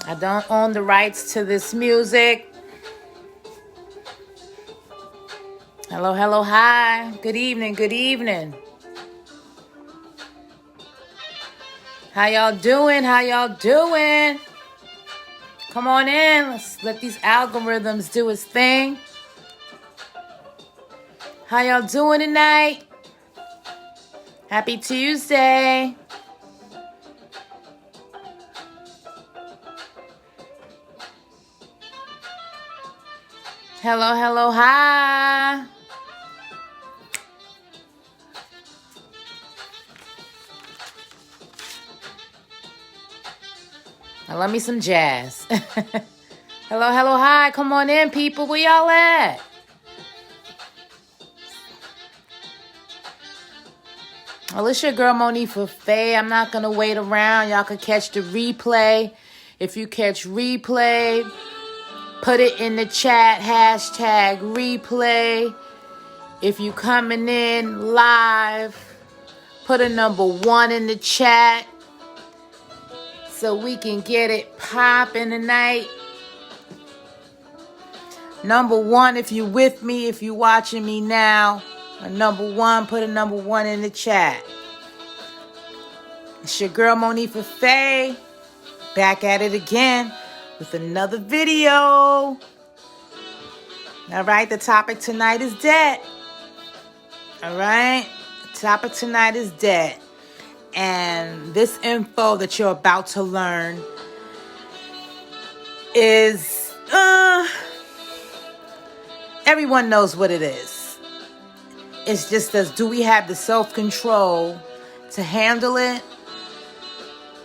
I don't own the rights to this music. Hello, hello, hi. Good evening, good evening. How y'all doing? How y'all doing? Come on in. Let's let these algorithms do its thing. How y'all doing tonight? Happy Tuesday. Hello, hello, hi. I love me some jazz. Hello, hello, hi. Come on in, people. Where y'all at? Well, it's your girl Monifa Faye. I'm not going to wait around. Y'all can catch the replay. If you catch replay, put it in the chat. Hashtag replay. If you coming in live, put a number 1 in the chat so we can get it popping tonight. Number 1, if you with me, if you watching me now, a number 1, put a number 1 in the chat. It's your girl Monifa Faye, back at it again with another video. All right, the topic tonight is debt. All right, the topic tonight is debt. And this info that you're about to learn is, everyone knows what it is. It's just as, do we have the self-control to handle it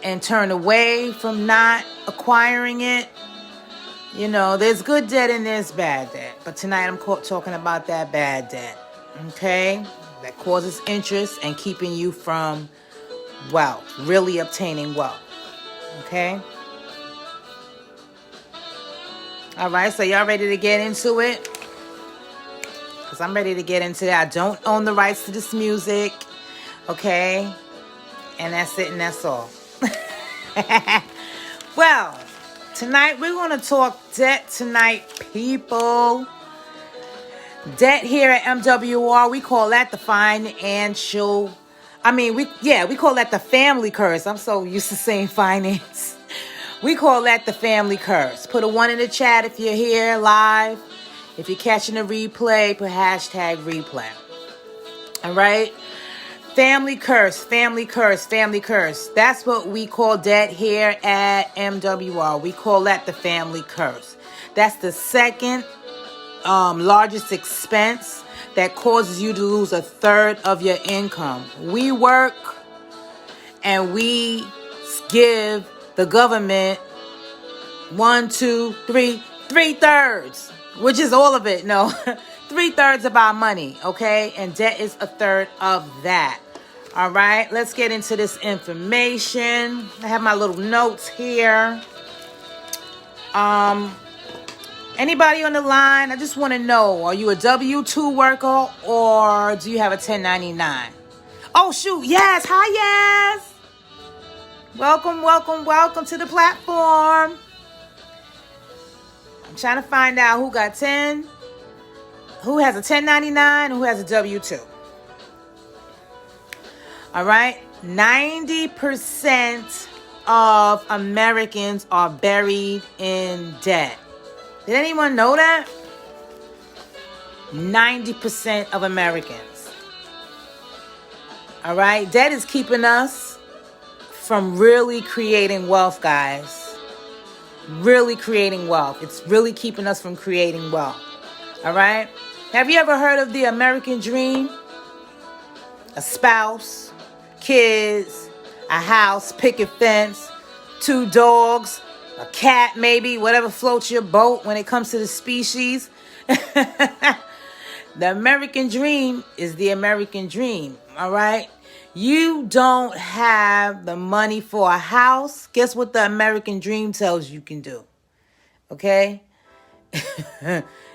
and turn away from not acquiring it? You know, there's good debt and there's bad debt. But tonight I'm talking about that bad debt, okay? That causes interest and keeping you from wealth, really obtaining wealth, okay? All right, so y'all ready to get into it? Because I'm ready to get into it. I don't own the rights to this music, okay? And that's it and that's all. Well, tonight we're going to talk debt tonight, people. Debt here at MWR, we call that the financial... we call that the family curse. I'm so used to saying finance. We call that the family curse. Put a 1 in the chat if you're here live. If you're catching a replay, put hashtag replay. All right? Family curse, family curse, family curse. That's what we call debt here at MWR. We call that the family curse. That's the second largest expense that causes you to lose a third of your income. We work and we give the government 3/3, which is all of it. No, 3/3 of our money, okay? And debt is a third of that. All right, let's get into this information. I have my little notes here. Anybody on the line? I just want to know, are you a W-2 worker or do you have a 1099? Oh, shoot. Yes. Hi, yes. Welcome, welcome, welcome to the platform. I'm trying to find out who has a 1099 and who has a W-2. All right. 90% of Americans are buried in debt. Did anyone know that? 90% of Americans. All right? Debt is keeping us from really creating wealth, guys. Really creating wealth. It's really keeping us from creating wealth. All right? Have you ever heard of the American dream? A spouse, kids, a house, picket fence, 2 dogs, a cat maybe, whatever floats your boat when it comes to the species. The American dream is the American dream, all right? You don't have the money for a house. Guess what the American dream tells you can do, okay?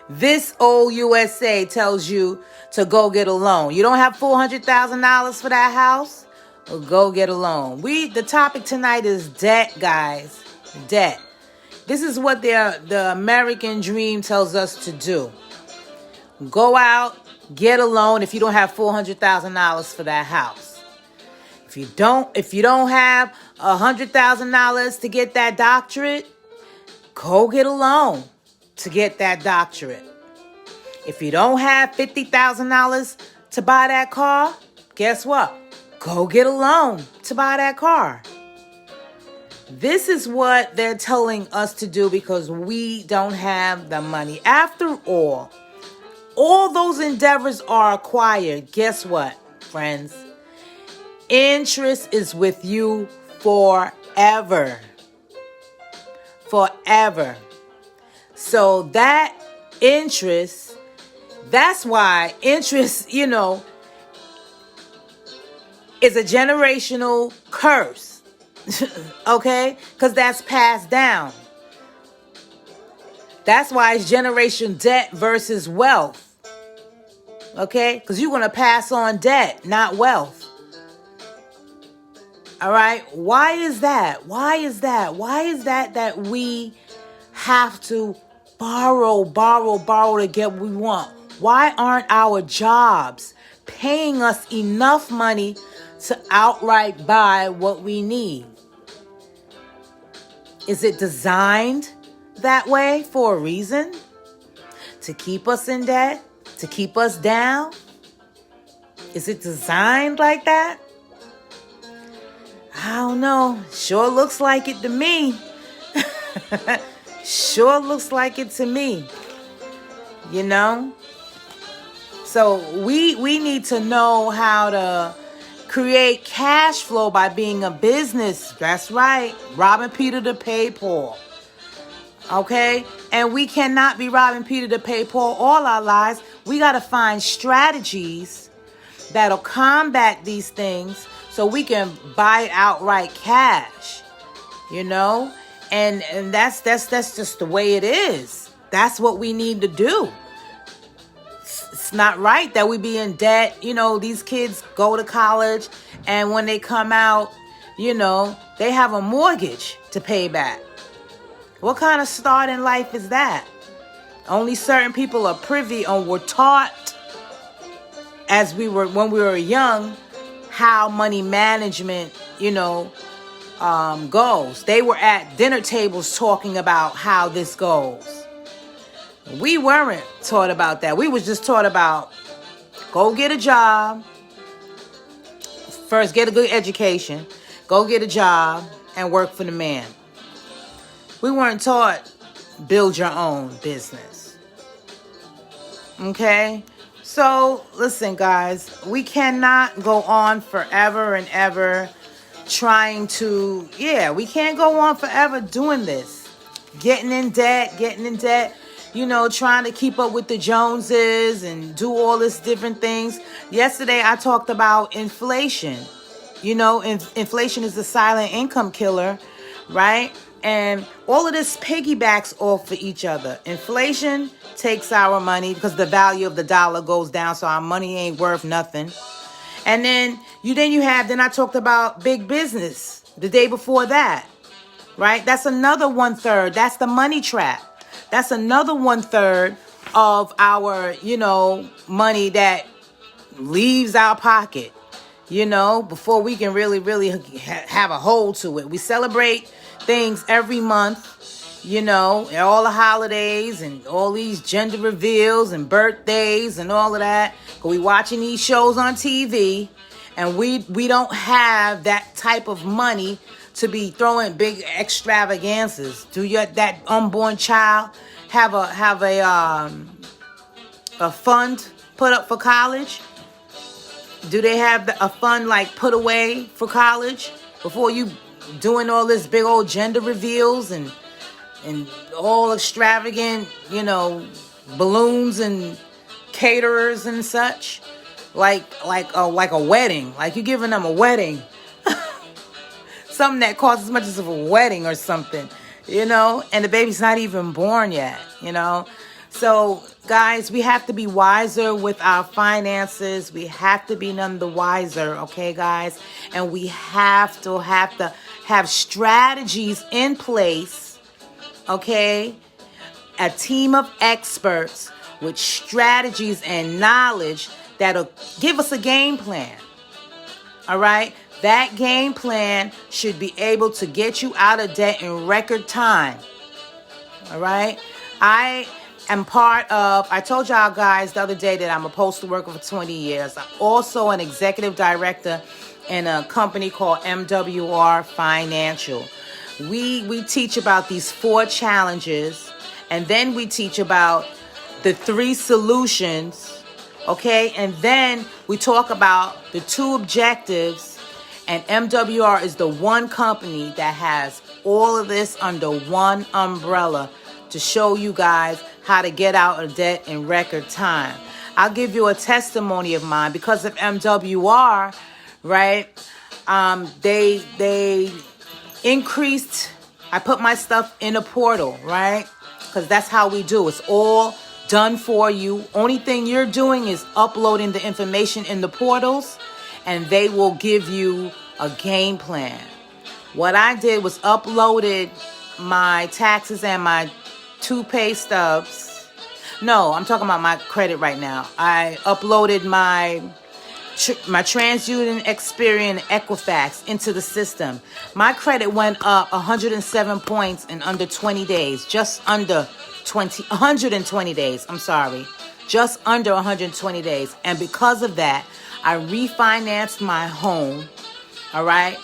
This old USA tells you to go get a loan. You don't have $400,000 for that house? Well, go get a loan. The topic tonight is debt, guys. Debt. This is what the American dream tells us to do. Go out, get a loan if you don't have $400,000 for that house. If you don't have $100,000 to get that doctorate, go get a loan to get that doctorate. If you don't have $50,000 to buy that car, guess what? Go get a loan to buy that car. This is what they're telling us to do because we don't have the money. After all those endeavors are acquired. Guess what, friends? Interest is with you forever. Forever. So that interest, that's why interest, is a generational curse. Okay? Because that's passed down. That's why it's generation debt versus wealth. Okay? Because you're going to pass on debt, not wealth. All right? Why is that? Why is that we have to borrow to get what we want? Why aren't our jobs paying us enough money to outright buy what we need? Is it designed that way for a reason? To keep us in debt? To keep us down? Is it designed like that? I don't know. Sure looks like it to me. Sure looks like it to me. So we need to know how to create cash flow by being a business. That's right. Robbing Peter to pay Paul. Okay? And we cannot be robbing Peter to pay Paul all our lives. We got to find strategies that'll combat these things so we can buy outright cash. And that's just the way it is. That's what we need to do. It's not right that we be in debt. These kids go to college and when they come out, they have a mortgage to pay back. What kind of start in life is that? Only certain people are privy or were taught when we were young how money management, goes. They were at dinner tables talking about how this goes. We weren't taught about that. We was just taught about go get a job. First, get a good education. Go get a job and work for the man. We weren't taught build your own business. Okay? So, listen, guys. We cannot go on forever and ever we can't go on forever doing this. Getting in debt, trying to keep up with the Joneses and do all this different things. Yesterday, I talked about inflation. Inflation is a silent income killer, right? And all of this piggybacks off of each other. Inflation takes our money because the value of the dollar goes down, so our money ain't worth nothing. And then I talked about big business the day before that, right? That's another 1/3. That's the money trap. That's another 1/3 of our, money that leaves our pocket, before we can really, really have a hold to it. We celebrate things every month, all the holidays and all these gender reveals and birthdays and all of that. We watching these shows on TV and we don't have that type of money to be throwing big extravagances. Do that unborn child have a fund put up for college? Do they have a fund put away for college before you doing all this big old gender reveals and all extravagant, balloons and caterers and such, like a wedding, like you're giving them a wedding, something that costs as much as a wedding or something, and the baby's not even born yet, So, guys, we have to be wiser with our finances. We have to be none the wiser, okay, guys? And we have to have strategies in place, okay? A team of experts with strategies and knowledge that'll give us a game plan. All right? That game plan should be able to get you out of debt in record time. All right? I told y'all guys the other day that I'm a postal worker for 20 years. I'm also an executive director in a company called MWR Financial. We teach about these 4 challenges, and then we teach about the 3 solutions, okay? And then we talk about the 2 objectives, and MWR is the one company that has all of this under one umbrella to show you guys how to get out of debt in record time. I'll give you a testimony of mine. Because of MWR, right? They increased. I put my stuff in a portal, right? Because that's how we do. It's all done for you. Only thing you're doing is uploading the information in the portals, and they will give you a game plan. What I did was uploaded my taxes and my 2 pay stubs. No, I'm talking about my credit right now. I uploaded my TransUnion, Experian, Equifax into the system. My credit went up 107 points in under 20 days. Just under 120 days. I'm sorry. Just under 120 days. And because of that, I refinanced my home. All right.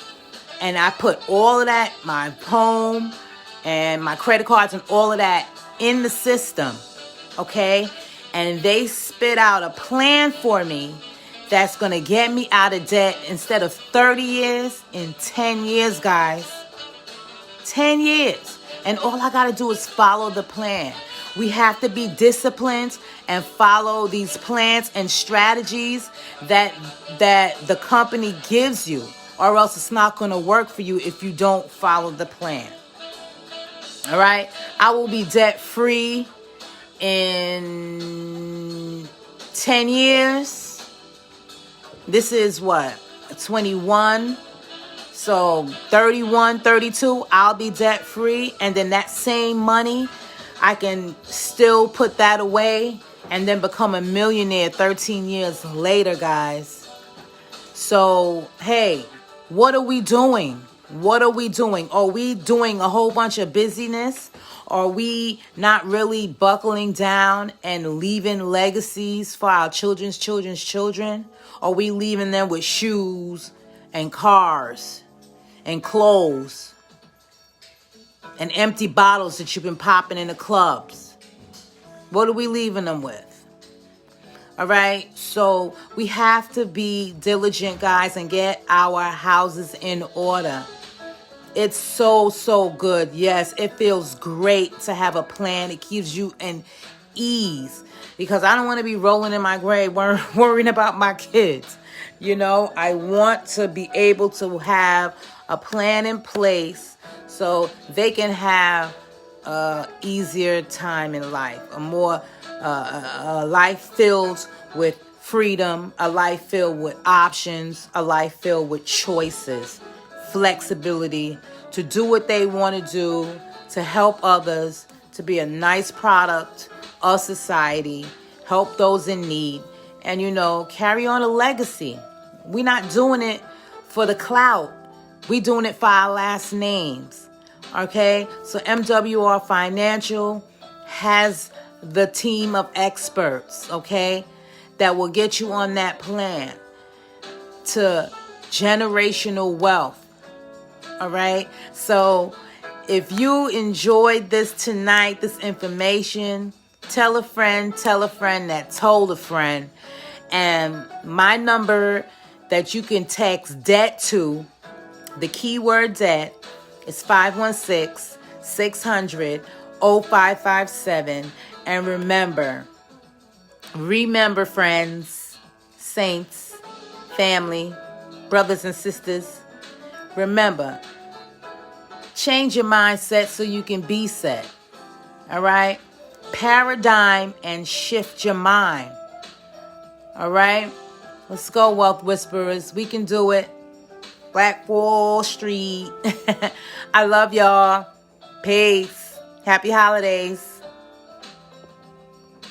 And I put all of that, my home and my credit cards and all of that in the system. Okay. And they spit out a plan for me that's going to get me out of debt instead of 30 years in 10 years, guys. 10 years. And all I got to do is follow the plan. We have to be disciplined and follow these plans and strategies that the company gives you, or else it's not going to work for you if you don't follow the plan. All right? I will be debt free in 10 years. This is what? 21. So 31, 32, I'll be debt free. And then that same money, I can still put that away and then become a millionaire 13 years later, guys. So, hey, what are we doing? What are we doing? Are we doing a whole bunch of busyness? Are we not really buckling down and leaving legacies for our children's children's children? Are we leaving them with shoes and cars and clothes and empty bottles that you've been popping in the clubs? What are we leaving them with? All right. So we have to be diligent, guys, and get our houses in order. It's so good. Yes, it feels great to have a plan. It gives you an ease, because I don't want to be rolling in my grave worrying about my kids. You know, I want to be able to have a plan in place so they can have a easier time in life, a more a life filled with freedom, a life filled with options, a life filled with choices, flexibility to do what they want to do, to help others, to be a nice product of society, help those in need, and, you know, carry on a legacy. We're not doing it for the clout. We're doing it for our last names. Okay? So MWR Financial has the team of experts, okay, that will get you on that plan to generational wealth. All right? So if you enjoyed this tonight, this information, tell a friend that told a friend. And my number that you can text debt to, the keyword debt, is 516-600-0557. And remember, friends, saints, family, brothers and sisters, remember, change your mindset so you can be set. All right? Paradigm and shift your mind. All right? Let's go, Wealth Whisperers. We can do it. Black Wall Street. I love y'all. Peace. Happy holidays.